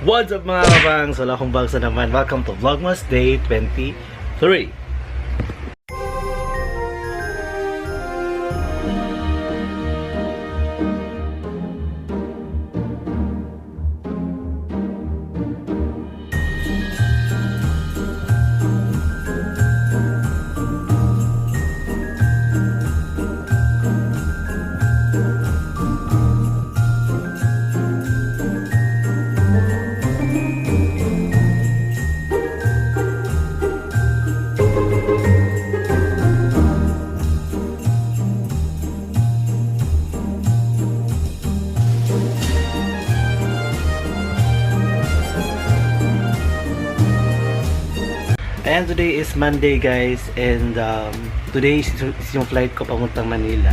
What's up mga kabangs? Wala akong bagsa naman. Welcome to Vlogmas Day 23. And today is Monday guys, and today is yung flight ko papuntang Manila.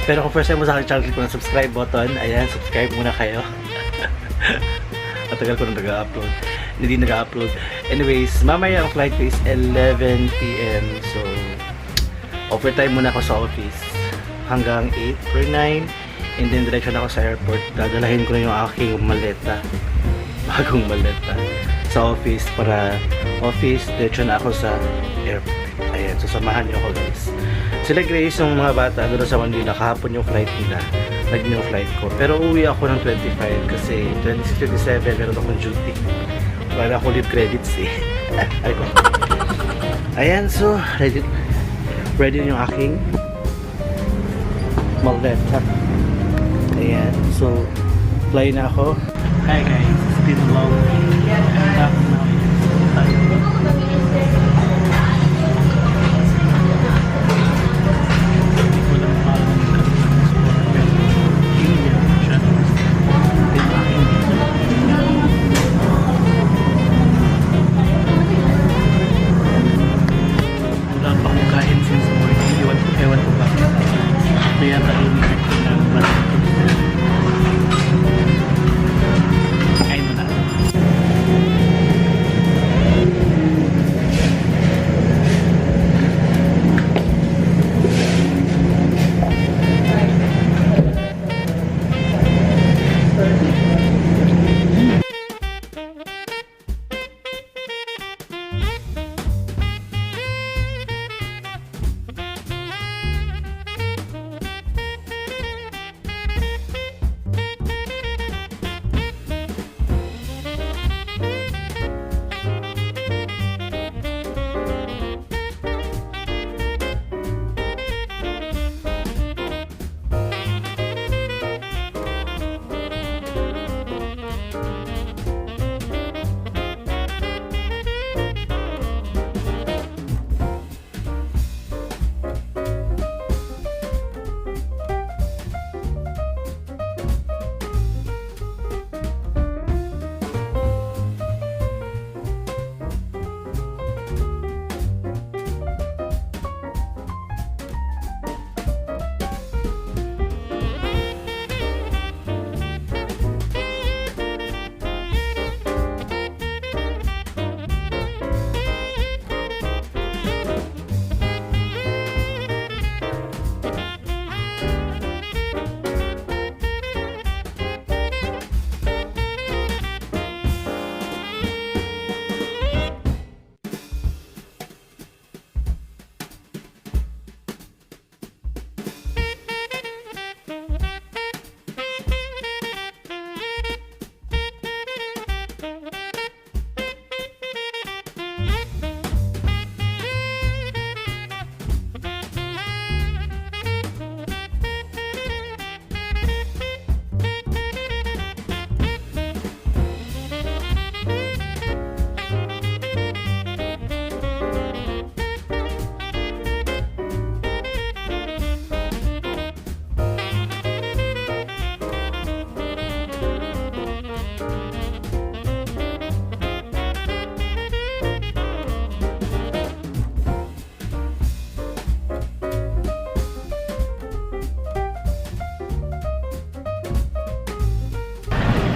Pero kung first time mo sa akin channel, click mo na subscribe button. Ayan, subscribe muna kayo. Matagal ko nang nag-upload. Hindi nag-upload. Anyways, mamaya ang flight ko is 11 PM. So, overtime muna ako sa office hanggang 8 or 9. And then direction ako sa airport. Dadalahin ko na yung aking maleta. Bagong maleta. Sa office para diretso na ako sa airport. Ayan, so samahan niyo ako guys. Sila Grace, yung mga bata doon sa Manila, kahapon yung flight nila, naging yung flight ko. Pero uwi ako ng 25 kasi 26-27 meron akong duty. Wala akong leave credits eh. Ayan, so ready yung aking maleta. Ayan, so fly na ako. Hi guys, it's been long. I'm back now.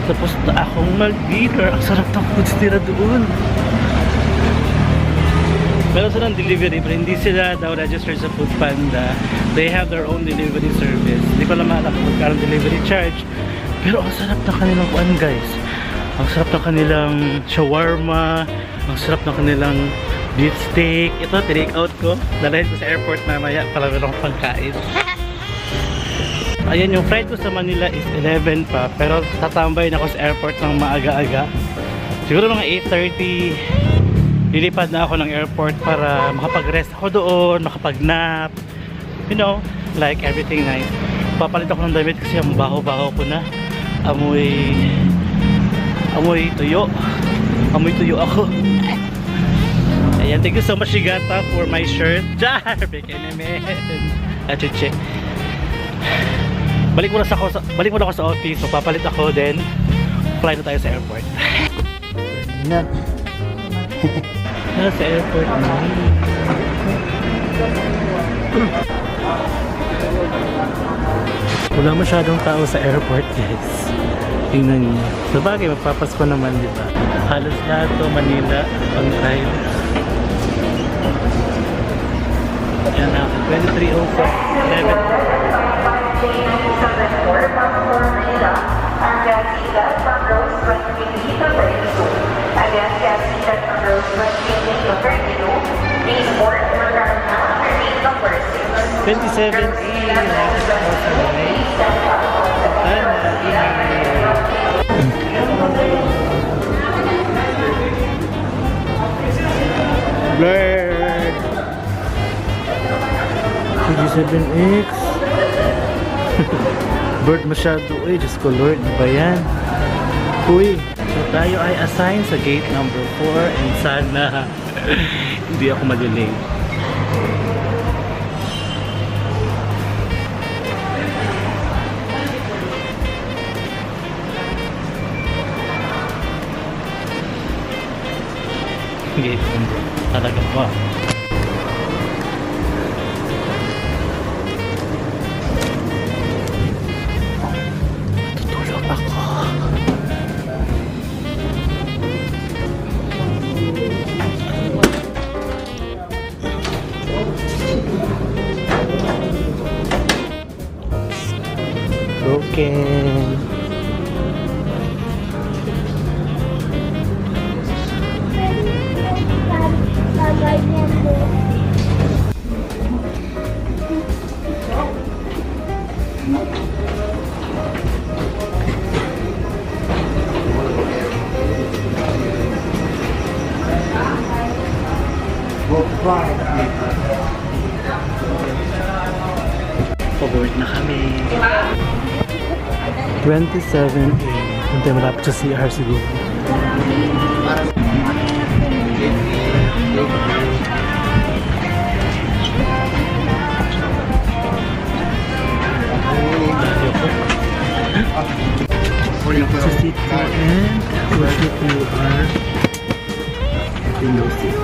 Tapos na akong mag-dinner. Ang sarap ng foods nila doon. Meron silang delivery pero hindi sila daw registered sa Food Panda. They have their own delivery service. Hindi ko lang alam kung magkaroon delivery charge. Pero ang sarap na kanilang kuan guys. Ang sarap ng kanilang shawarma. Ang sarap ng kanilang beef steak. Ito, tinake out ko. Dalahin ko sa airport mamaya para meron akong pagkain. Ayan, yung flight ko sa Manila is 11 pa. Pero tatambay na ako sa airport ng maaga-aga. Siguro mga 8:30. Lilipad na ako ng airport para makapag-rest ako doon, makapag-nap. You know, like everything nice. Papalit ako ng damit kasi ang baho-baho ko na. Amoy tuyo. Amoy tuyo ako. Ayan, thank you so much Shigata for my shirt. Jar! Bekenemen! Achiche. Balik mo na ako sa office. So papalit ako, then fly na tayo sa airport. Sa airport na. Wala masyadong tao sa airport, guys. Tingnan niyo. Sabagay, magpapasko naman, di ba? Halos lahat to Manila on time. Yan na, 23:04, 27A. Blurred 27X. Bird masyado. Uy, Diyos ko Lord, ba yan? Uy, so tayo ay assign sa gate number 4 and sana hindi ako madiling. Gate number. Talaga ba? Tutulog ako. Broken. Forward na kami. 27A. Hindi malapit sa CR siguro. Sa seat ko and we'll get to our window seat.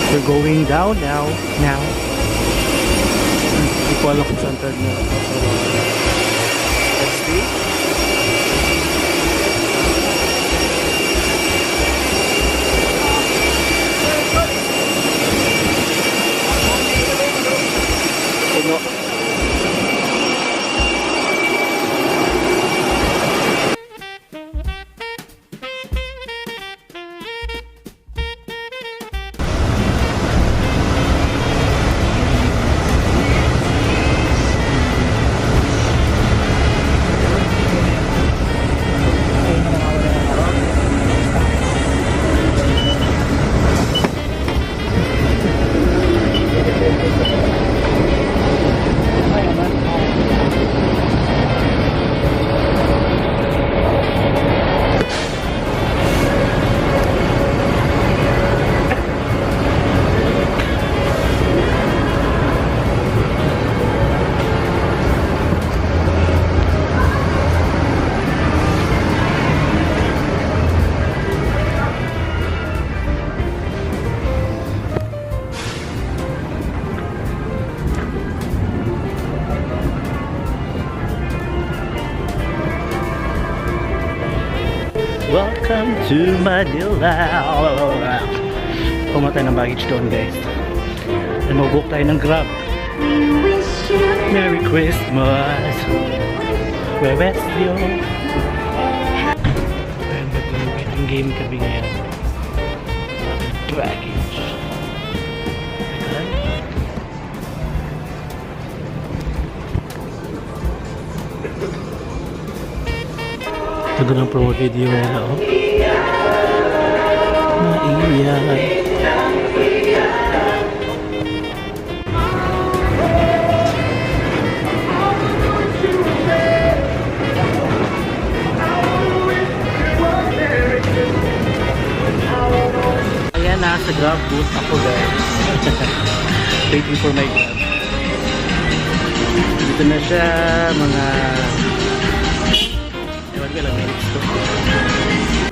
We're going down now. Hindi ko alam kung saan tayo na. Let's see. Puno. Welcome to Manila. Pumatay ng baggage doon, guys. And mag-book tayo ng Grab. Merry Christmas. Where is you? Ang game kami ngayon. Baggage. Ito ng promo video nila, oh. Maingay. Ayan, nasa Grab booth ako, guys. Waiting for my Grab. Dito na siya, mga ewan ko lang minutes to.